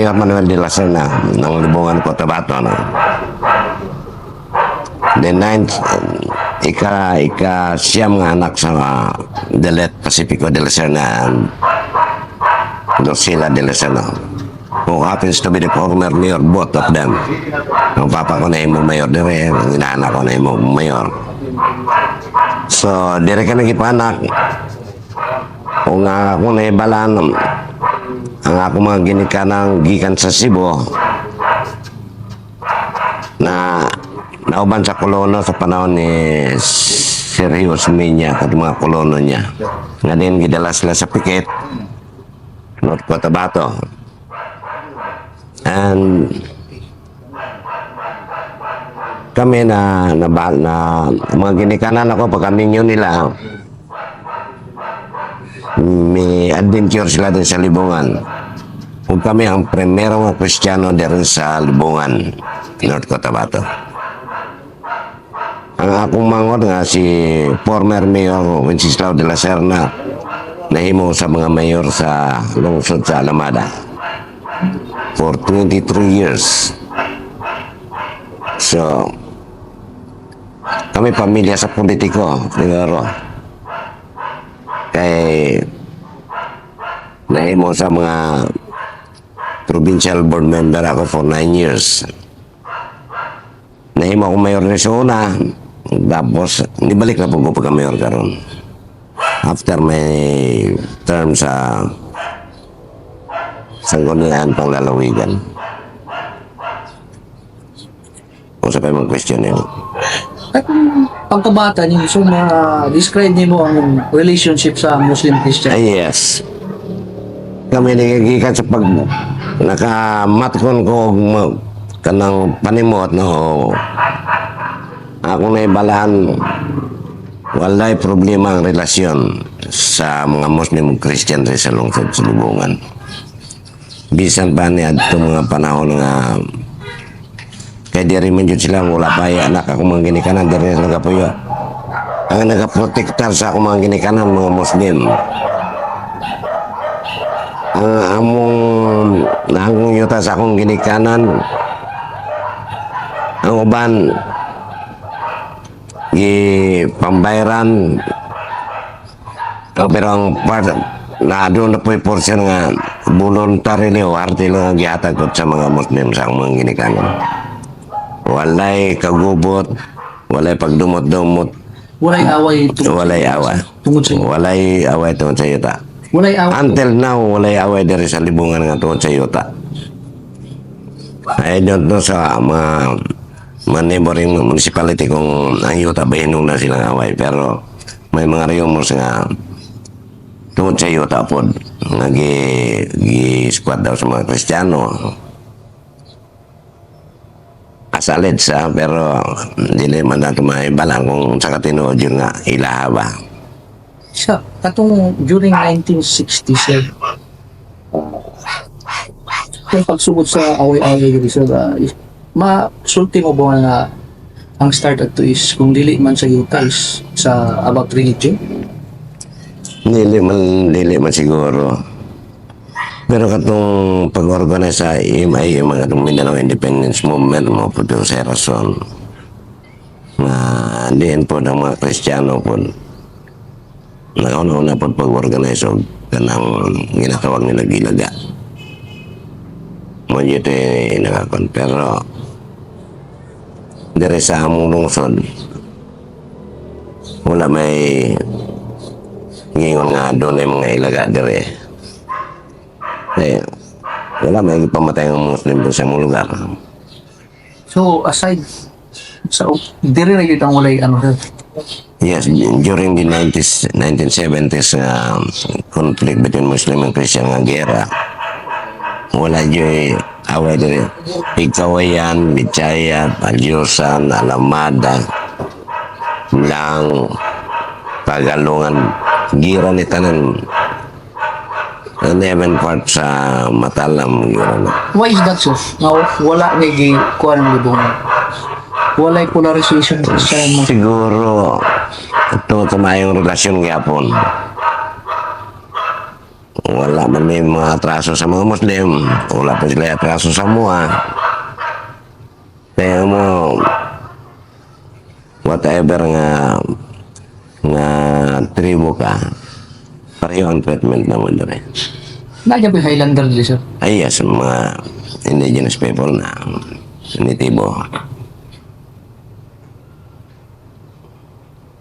Mayor Manuel de la Serna ng Libungan, Cotabato. No? The ninth, siyam nga anak sa the late Pacifico de la Serna and Lucila de la Serna, who happens to be the former mayor, both of them. Ang papa ko na yung mayor dire, ang inaanak ko na yung mayor. So, dire ka nagipanak. Kung ako na ibalan, ang ako mga ginikanan gikan sa Cebu na nauban sa kolono sa panahon ni Sergio Osmeña at mga kolono niya. Nga din gidala sila sa Piquet, North Cotabato. And kami na mga ginikanan ako pag kami nyo nila, may adventure sila din sa Libungan. Kung kami ang primerong Kristiyano din sa Libungan, North Cotabato. Ang akong mangot nga si former Mayor Wenceslao de la Serna, nahimo sa mga mayor sa lungsod sa Alamada for 23 years. So, kami pamilya sa politiko, siguro. Kay nahimo sa mga provincial board member ako for 9 years. Nahimo ako mayor ni Sona, tapos nibalik na po ko pagka-mayor karon. After my term sa Sanggunian Panglalawigan. Kung sa kayo mag-question yun. At pagkabata niyo, so describe niyo mo ang relationship sa Muslim-Christian. Yes. Kami nagigikan sa pag nakamatkon ko kanang panimot, no. Ako na ibalaan, walay problema ang relasyon sa mga Muslim-Christian sa lungsod sa Libungan. Bisan pa niya itong mga panahon nga kaya di rin man yun sila, wala pa yung anak ako mga ginikanan, di rin sila kapuyo. Ang nagaprotektar sa ako mga ginikanan, mga Muslim. Ang among nangong yuta sa akong ginikanan, ang uban, pambayaran, pero ang part, na doon na po yung portion nga, voluntary o arte lang ang gihatag sa mga Muslim sa akong mga ginikanan. Walay kagubot, walay pagdumot-dumot. Walay away Walay awa. tungod sa Walay away tungod sa yuta. Walay away. Until now, walay away diri sa Libungan nga tungod sa yuta. I don't know sa mga neighboring municipality kung ang yuta ba hinong na silang away. Pero may mga rumors nga tungod sa yuta po. Nag-squad daw sa mga Kristiyano. Asalid sa, pero hindi naman natin maibalang kung sa katinuod yun nga ilaha ba. Siya, katong during 1967, yung pagsugod sa away-away dito sa masulti mo ba nga ang start at to is kung dili man sa yuta is sa about religion? Dili man siguro. Pero katong pag-organize sa EMI, yung mga Mindanao Independence Movement, mo po doon sa rason. Diyan po ng mga Kristiyano po. Nakauna-una po pag-organize o kanang ginatawag nila gilaga. Mo dito yung nakakon. Pero dire sa among lungsod, wala may ngingon nga doon yung mga ilaga dire. Wala may pamatay ng Muslim doon sa mga lugar. So, aside sa diri na yun ang walay ano. Yes, during the 1970s conflict between Muslim and Christian nga gera, wala dyan away din. Pigkawayan, Bichaya, Palyusan, Alamada, Lang, Pagalungan, gira ni tanan. Neven part sa Matalam, gira na. Why is that so? Now, wala nga kuha ng libungan. Walay polarization sa mga. Siguro, ito tumayong relasyon gyapon. wala man may mga atraso sa mga Muslim, wala pa sila atraso sa mua. Kaya mo, whatever nga tribo ka, pareho ang treatment naman doon eh. Nagyan po yung Highlander dili, sir. Ay, yes, mga indigenous people na nitibo.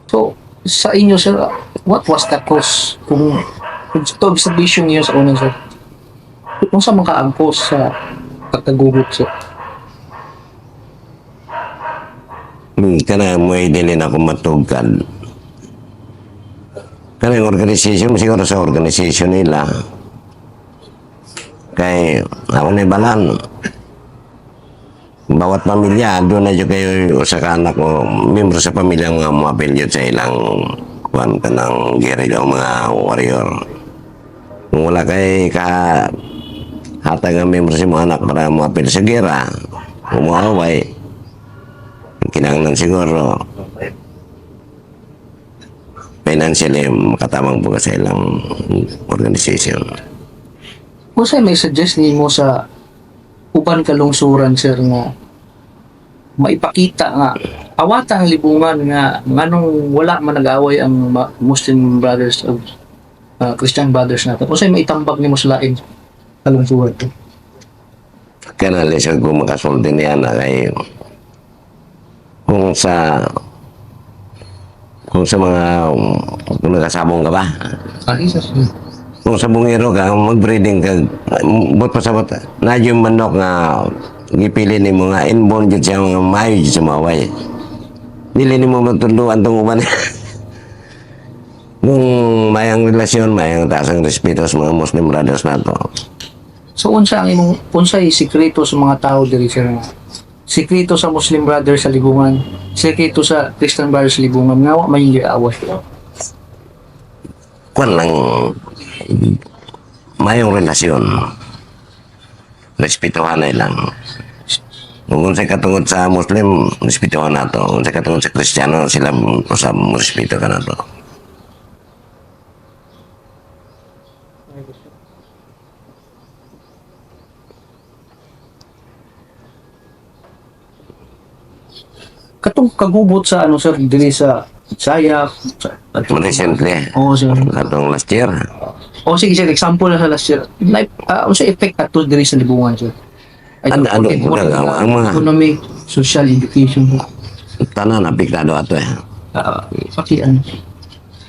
So, sa inyo, sir, what was the cause? Kung ito observation niyo sa unang, sir, kung sa mga ang cause sa pagkagugot, sir? Kana mo dili na ako matugkad. Kana yung organization, siguro sa organization nila, kay ako na balan. Bawat pamilya, doon na dyan kayo sa anak ko, membro sa pamilya nga mapil dyan sa ilang kuwan ka ng guerrilla o mga warrior. Kung wala kay hatag ang membro sa mga anak para mapil sa gera, umuaway, kinanglan siguro financially makatabang po sa ilang organization. Kung sa'yo may suggest niyo mo sa uban kalungsuran, sir, nga maipakita nga awata ang libungan nga nganong wala man nag-away ang Muslim brothers of Christian brothers natin. Kung sa'yo maitambag niyo mo sa lain kalungsuran. Kaya na lesson ko makasulti niya na kay kung sa mga kung nagkasabong ka ba, kung sa bungero ka, mag-breeding ka, bot pa sa bot, na yung manok nga gipili ni mo nga inborn dyan siya mga mayo dyan sa maway. Dili ni mo matuluan itong uban. Kung mayang relasyon, mayang taas ang respeto sa mga Muslim brothers na to. So unsa ang imong unsay sikreto sa mga tao diri, sir? Sikreto sa Muslim brothers sa libungan, sikreto sa Christian brothers sa libungan, nga wa may away. Kwan lang, mayong relasyon. Respetuhan na lang. Kung sa katungod sa Muslim, respetuhan na to. Kung sa katungod sa Kristiyano, sila sa respeto ka na to. Katong kagubot sa ano, sir, dili sa Sayak, Recently, Oo, sir. katong last year, O sige, sir, example na sa last year. Unsa effect ato diri sa libungan, sir? Ano, ang mga- economic, social, education. tanan apektado ato eh. Pati ano.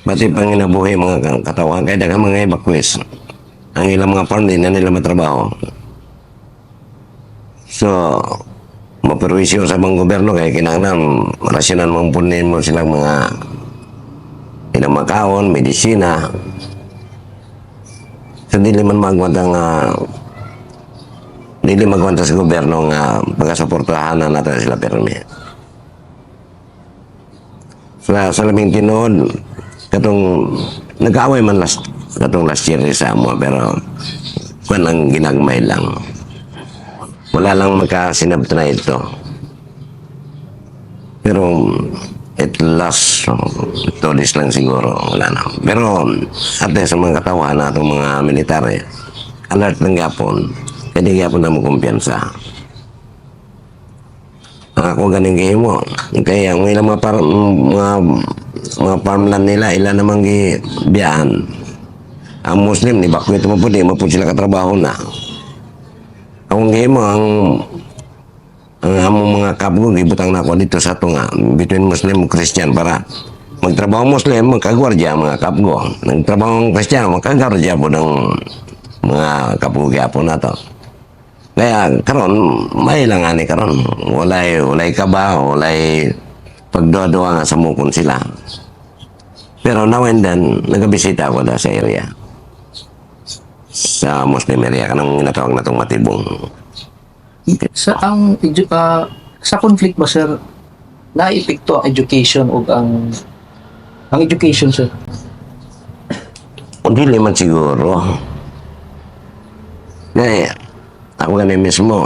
Pati panginabuhi mga katawan, kaya daghang mga evacuees. Ang ilang mga farm, di na nila matrabaho. So, maperwisyo sa mga gobyerno, kaya kinahanglan rasyonan mong punin mo silang mga ilang makaon, medisina. So, dili man magwanta nga dili magwanta sa gobyerno nga pagkasuportahan na natin sila permi. Sa labing tinood, katong nag-away man katong last year sa mo, pero kung ang ginagmay lang. Wala lang magkasinabta na ito. Pero it last 2 days lang siguro. Wala na. Pero ate sa mga katawan na itong mga military, alert ng gapon. Pwede gapon na mo kumpiyansa. Ako ganing kayo mo. Kaya ang ilang mga farmland nila, ilan namang gibiyahan. Ang Muslim, ni Bakwit mo po, di mo po sila katrabaho na. Ang game mo, ang among mga kabgo, gibutang na ako dito sa tunga, between Muslim and Christian, para magtrabaho Muslim, magkagwardya mga kabgo. Nagtrabaho ng Christian, magkagwardya po ng mga kabgo po na to. Kaya karon may lang ani karon. Walay kaba, walay pagduwa nga sa mukon sila. Pero now and then, nagabisita ako na sa area. Sa Muslim area, kanang ginatawag na itong Matibong. Sa conflict ba, sir, na-epekto ang education o ang education, sir? O dili man siguro. Kaya, ako ganin mismo,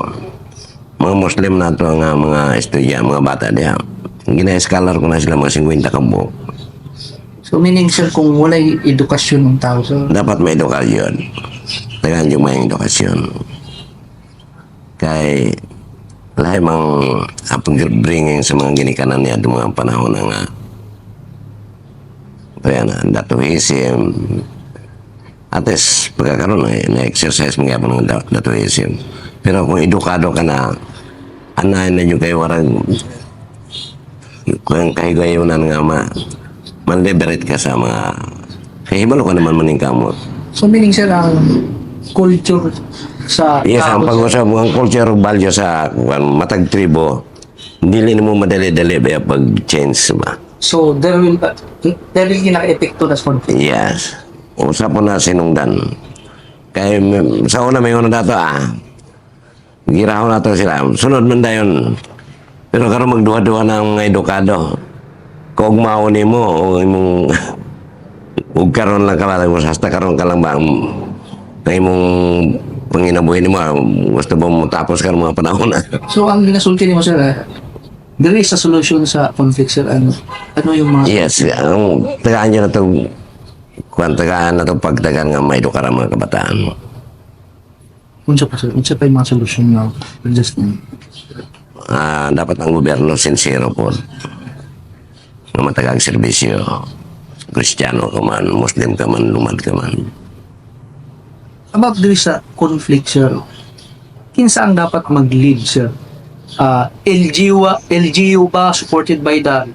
mga Muslim na ito, nga mga estudya, mga bata diya, gina-scholar ko na sila mga 50 kabuk. So meaning sir, kung walay edukasyon ng tao, so Dapat may edukasyon. Tagaan yung may edukasyon. Kay lahi mang upbringing sa mga ginikanan niya ng mga panahon na nga kaya na datuhism at least pagkakaroon na-exercise mga po ng datuhism. Pero kung edukado ka na anahin na yung kayo warang kung kayo gayunan nga man-liberate ka sa mga kahibalo ka naman maning kamot. so meaning sir, ang culture sa Yes, ang tao, pag-usap mga culture value sa matag tribo, hindi mo madali-dali ba pag-change ba? so there will naka-epekto na sa conflict. Yes. Usap po na sinungdan. Kaya sa una may una dato giraho na to sila. Sunod man dayon. Pero karon magduwa-duwa ng mga edukado. Kung mauni mo o imong ug karon lang ka lang hasta karon ka lang ba na imong panginabuhi mo gusto mo tapos ka ng mga panahon na. So ang ginasulti mo sir, there is a solution sa conflict sir, ano yung mga Yes, ang tagaan nyo na ito, tagaan na ito pagtagaan nga may edukara mga kabataan. unsa pa sir, unsa pa yung mga solusyon na just Dapat ang gobyerno sincero po na matagang serbisyo. Kristiyano ka man, Muslim ka man, lumad ka man. about diri sa conflict sir, kinsa ang dapat mag-lead sir? LGU ba supported by the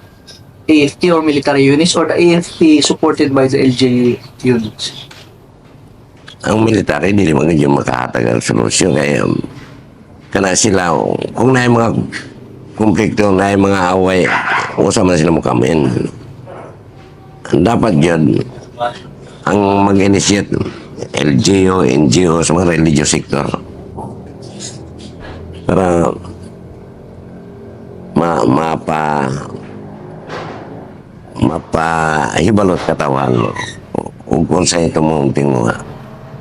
AFP or military units, or the AFP supported by the LGU units? Ang military, hindi naman yung makahatag ang solusyon. Kaya, kana sila, kung na mga konflikto, na mga away, usap na sila mo kamin. Dapat yun, ang mag-initiate, LGU, NGO, sa mga religious sector. Para mapahibalot katawan ug kung sa'y tumungting mo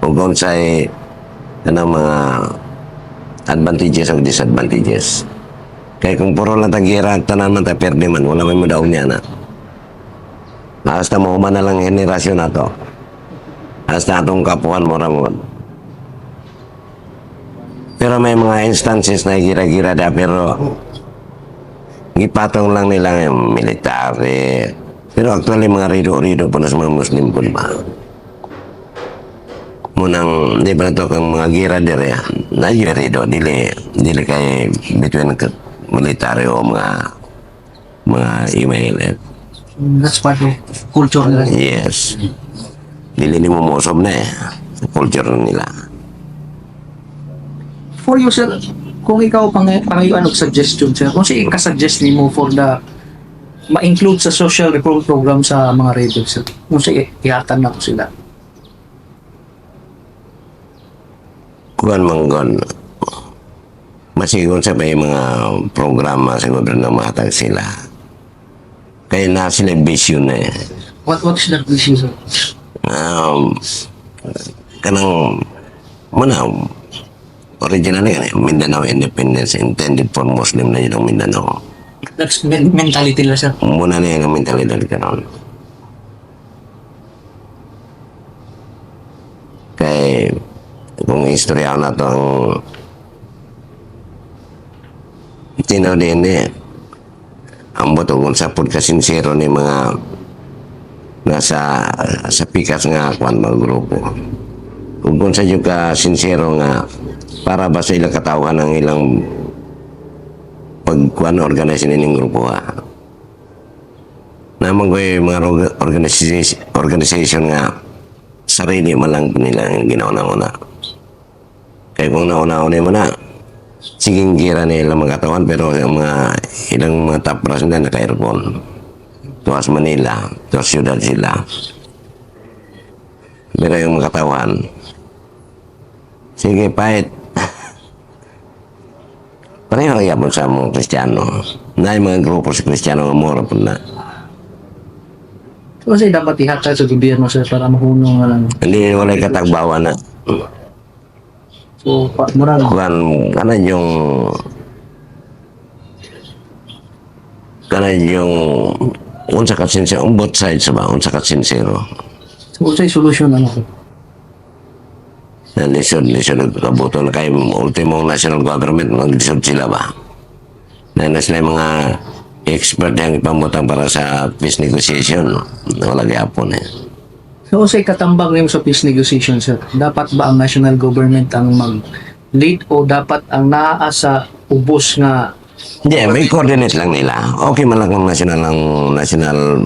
ug kung sa'y mga advantages o disadvantages. Kaya kung puro lang tagira tanan man ta perde man wala may mudaw niya na. Hasta mo man na lang henerasyon na to. Hasta atong kapuan mo ramon. Pero may mga instances na gira-gira da pero gipatong lang nila yung military. Pero actually mga rido-rido po na sa mga Muslim po ba? Munang, di ba na ito kang mga gira dire, na yung rido, dili kay between military o mga email. That's part of culture nila. Yes. Dili ni mo mosob na sa culture nila. For you sir, kung ikaw pangayo anong suggestion sir, kung siya ka-suggest ni mo for the ma-include sa social reform program sa mga rebels sir, kung siya ihatan na ko sila. Kuan manggon. Masigon sa may mga programa sa gobyerno matag sila. Kaya na sila vision na eh. What is that issue sir? Kanang muna originally Mindanao independence intended for Muslim na yun ang Mindanao. That's mentality nila sir. Muna na yung mentalidad ka noon. Kay kung istorya na to ang tinaw din ang butugon sa pagkasinsero ni mga nasa sa pikas nga kwan mga grupo. Kung sa yung ka sincero nga para ba sa ilang katawan ng ilang pagkuan organization ng grupo naman ko yung mga organization nga sarili man lang nila yung ginauna-una. Kaya kung nauna-una mo na siging gira nila mga katawan pero yung mga ilang mga top brass na naka-aircon tuwas Manila, tuwas syudad sila. Pero yung mga katawan sige, pahit. Pareho yapon sa mga Kristiyano. Na yung mga grupo sa Kristiyano nga mura po na. So kasi dapat ihatag sa gobyerno sir para mahunong nga lang. Hindi wala katagbawan na. So, murag Kanan yung unsa ka sincere, on both sides ba, unsa ka sincero. So, unsay solusyon ano? Na lisod kabuto na kay ultimo national government, maglisod sila ba? Na sila yung mga expert yung ipamutang para sa peace negotiation, wala gyapon eh. So, unsay katambag nimo sa peace negotiation, sir? Dapat ba ang national government ang mag-lead o dapat ang naa sa ubos nga Hindi, may coordinate lang nila. Okay man lang kung national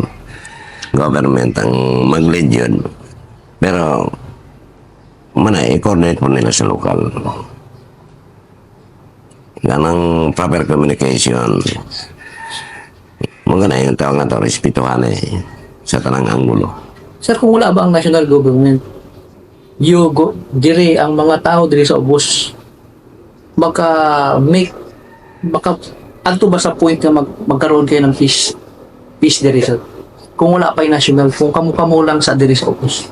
government ang mag-lead yun. Pero, i-coordinate mo nila sa lokal. Ganang proper communication. Mga na yung tawag na ito, respetuhan sa tanang anggulo. Sir, kung wala ba ang national government, dire ang mga tao dire sa ubos baka adto ba sa point nga magkaroon kayo ng peace dire sir? Kung wala pa yung national, kung kamo lang sa dire sa ubos.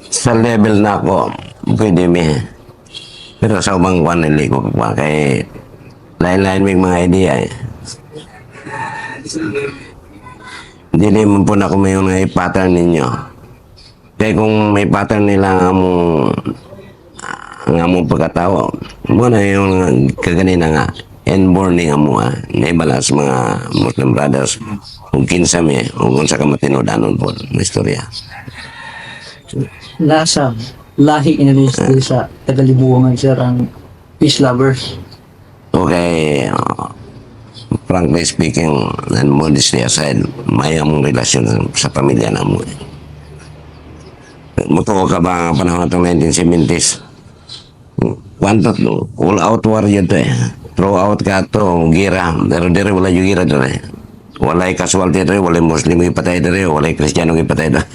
Sa level na ako, pwede mi. Pero sa ubang kwan, hindi ko pa kay lain-lain may mga idea eh. Hindi naman po na kung may yung pattern ninyo. Kaya kung may pattern nila nga mong pagkatawa, muna yung kaganina nga, inborn nga mo naibalas mga Muslim brothers, kung kinsami, kung sa kamatinudanon po, na istorya. Nasa lahi niya sa Tagalibuangan sir ang peace lovers. Okay, frankly speaking, and modestly aside, may among relasyon sa pamilya na mo. Mutuo ka ba ang panahon itong 1970s? Kwantot, all out war yun to eh. Throw out ka to, gira. Pero dire wala yung gira doon eh. Walay casualty doon, walay Muslim yung ipatay doon, walay Kristiyano yung ipatay doon.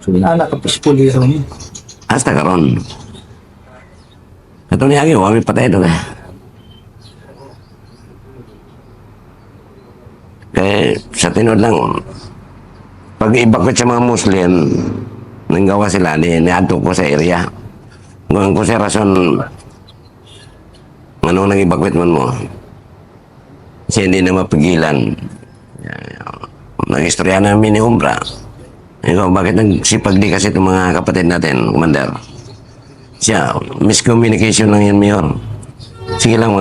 So, anak ka peaceful yun. Hasta karon. Ito niya wami patay doon eh. Kaya sa tinod lang, pag i-evacuate sa mga Muslim, nanggawa sila, niadto ko sa area. Ngayon ko sa rason, anong nang-evacuate man mo? Kasi hindi na mapigilan. Nag-istorya namin ni Umbra. Ikaw, bakit nagsipag di kasi itong mga kapatid natin, Commander? Siya, miscommunication lang yan, Mayor. Sige lang,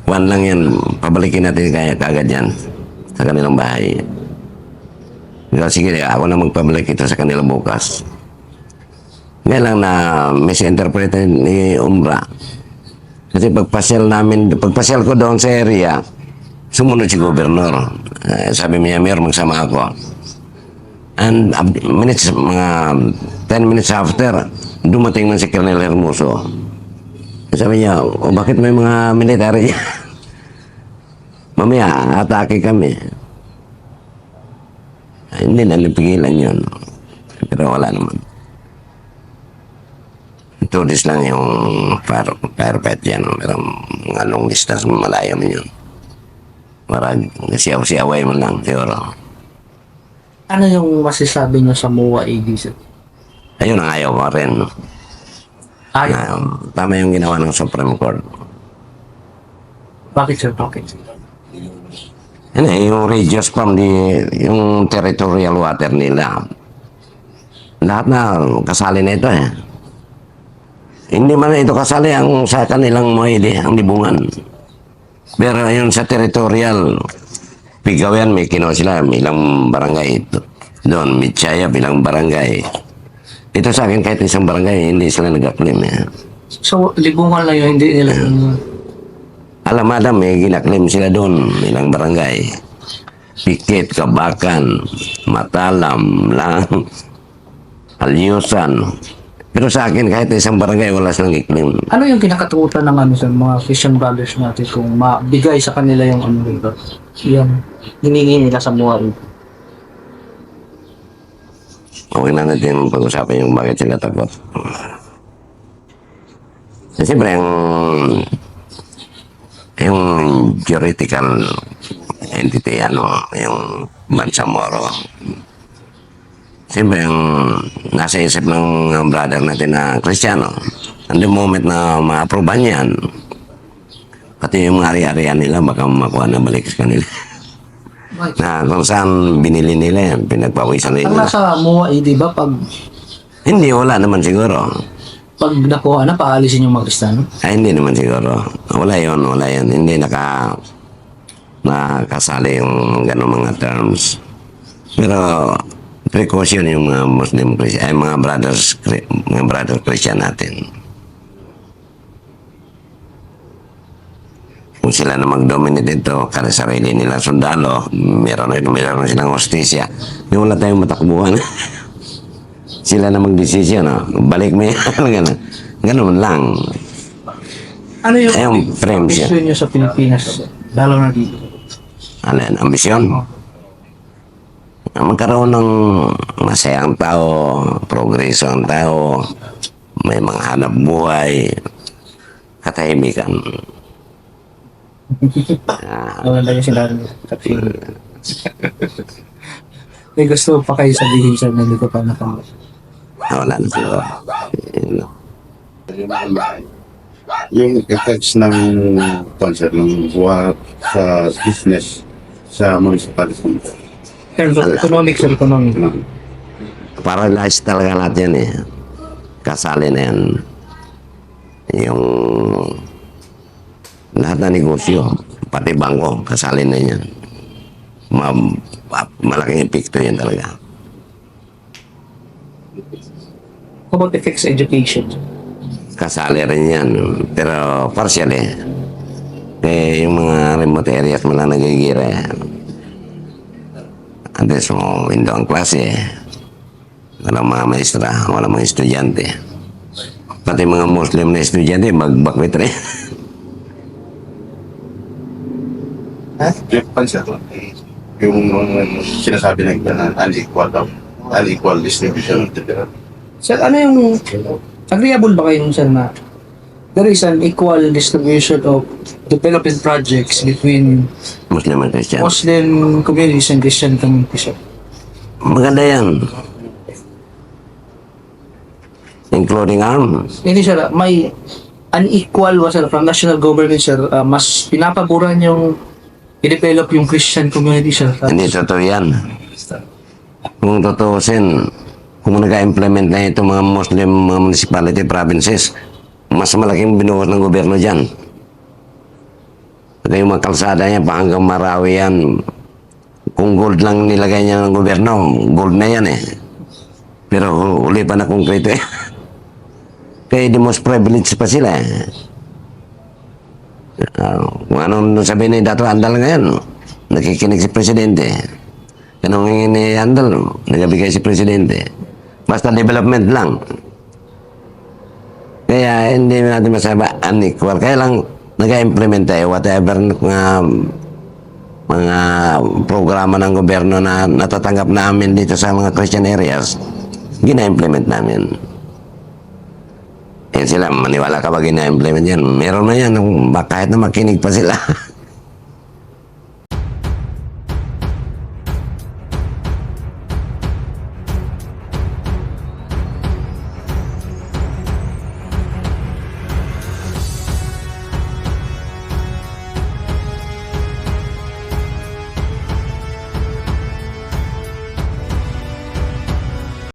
lang yan, pabalikin natin kaya kagad yan sa kanilang bahay. Ikaw, sige, ako na magpabalik ito sa kanila bukas. Ngayon lang na misinterpret ni Umbra. Kasi pagpasyal ko doon sa area, sumunod si Gobernador. Sabi niya, Mayor, magsama ako. And mga 10 minutes after, dumating na si Colonel Hermoso. Sabi niya, bakit may mga military? Mamaya, atake kami. Hindi na napigilan yun. Pero wala naman. Tulis lang yung firefight yan. Pero mga long distance, malayo man yun. Marag, siyaw-siyaway mo lang, siguro. Ano yung masasabi niyo sa MOA AD sir? Ayun ang ayaw ko rin. Ayaw. Tama yung ginawa ng Supreme Court. Bakit sir? Bakit? Yan yung radius from yung territorial water nila. Lahat na kasali na ito eh. Hindi man ito kasali ang sa kanilang mga ang libungan. Pero yun sa territorial, Pigawan, may kinuha sila, may ilang barangay doon, Mitsaya, bilang barangay. Ito sa akin, kahit isang barangay, hindi sila nag-claim. So, libungan lang yun, hindi nila. Alamada, may gina-claim sila doon, ilang barangay. Pikit, Kabakan, Matalam, lang, Alyusan. Pero sa akin, kahit isang barangay, wala silang i-claim. Ano yung kinakatakutan ng sa mga Christian brothers natin kung mabigay sa kanila yung dito? Yung hiningi nila sa MOA. Huwag na natin pag-usapan yung bakit sila takot. Siyempre, yung juridical entity, yung Bangsamoro. Siyempre, yung nasa isip ng brother natin na Kristiyano, and the moment na ma-approvean yan, Pati yung mga ari-arian nila, baka makuha na balik sa kanila. Right. Na kung saan binili nila yan, pinagpawisan Ang nila. nasa MOA, di ba, Hindi, wala naman siguro. pag nakuha na, paalisin yung mga Kristiyano? Ay, hindi naman siguro. Wala yun, wala yan. Hindi nakasali yung gano'ng mga terms. Pero, precaution yung mga Muslim Christian, ay mga brothers Christian natin. Kung sila na mag-dominate ito, kada sarili nila sundalo, meron silang hostisya. Yung wala tayong matakbuhan. Sila na mag-desisyon, no? Balik mo yan. Ganun lang. Ano yung Ayun, frame siya. gusto nyo sa Pilipinas? Lalo na dito. Ano yan, ambisyon. Magkaroon ng masayang tao, progreso ang tao, may mga hanap buhay, katahimikan. Ano lang yung sinabi niya. May gusto pa kayo sabihin sa hindi ko pa nakamit. Wala na siguro. Yung effects ng concert ng buhat sa business sa municipality. Terms of economics and economic. Paralyzed talaga lahat yan eh. Kasali na yan. Yung lahat na negosyo, pati bangko, kasali na yan. Malaking epekto yan talaga. How about effects sa education? Kasali rin yan. Pero partially. Eh, yung mga remote areas mo lang nagigira. Antes mo, window ang klase. Walang mga maestra, walang mga estudyante. Pati mga Muslim na estudyante, magbakwit rin. Yung concert, yung sinasabi na unequal daw, unequal distribution of the wealth. Sir, ano yung agreeable ba kayo sir na there is an equal distribution of development projects between Muslim and Christian. Muslim communities and Christian communities, sir? Maganda yan. Including arms. Hindi sir, may unequal ba sir from national government sir, mas pinapaboran yung i-develop yung Christian community sir. Hindi totoo yan. Kung tutuusin, kung nag-implement na ito mga Muslim mga municipality provinces, mas malaking binuhos ng gobyerno dyan. Kaya yung mga kalsada niya, pa hanggang Marawi yan, kung gold lang nilagay niya ng gobyerno, gold na yan eh. Pero uli pa na konkreto eh. Kaya the most privileged pa sila eh. Kung anong sabihin ni Dato Andal ngayon, nakikinig si Presidente. Anong hingin ni Andal, nagabigay si Presidente. Basta development lang. Kaya hindi natin masabi unequal. Kaya lang nag-implement tayo whatever mga programa ng gobyerno na natatanggap namin dito sa mga Christian areas, gina-implement namin. Eh sila, maniwala ka ba gina-implement yan? Meron na yan, kahit na makinig pa sila.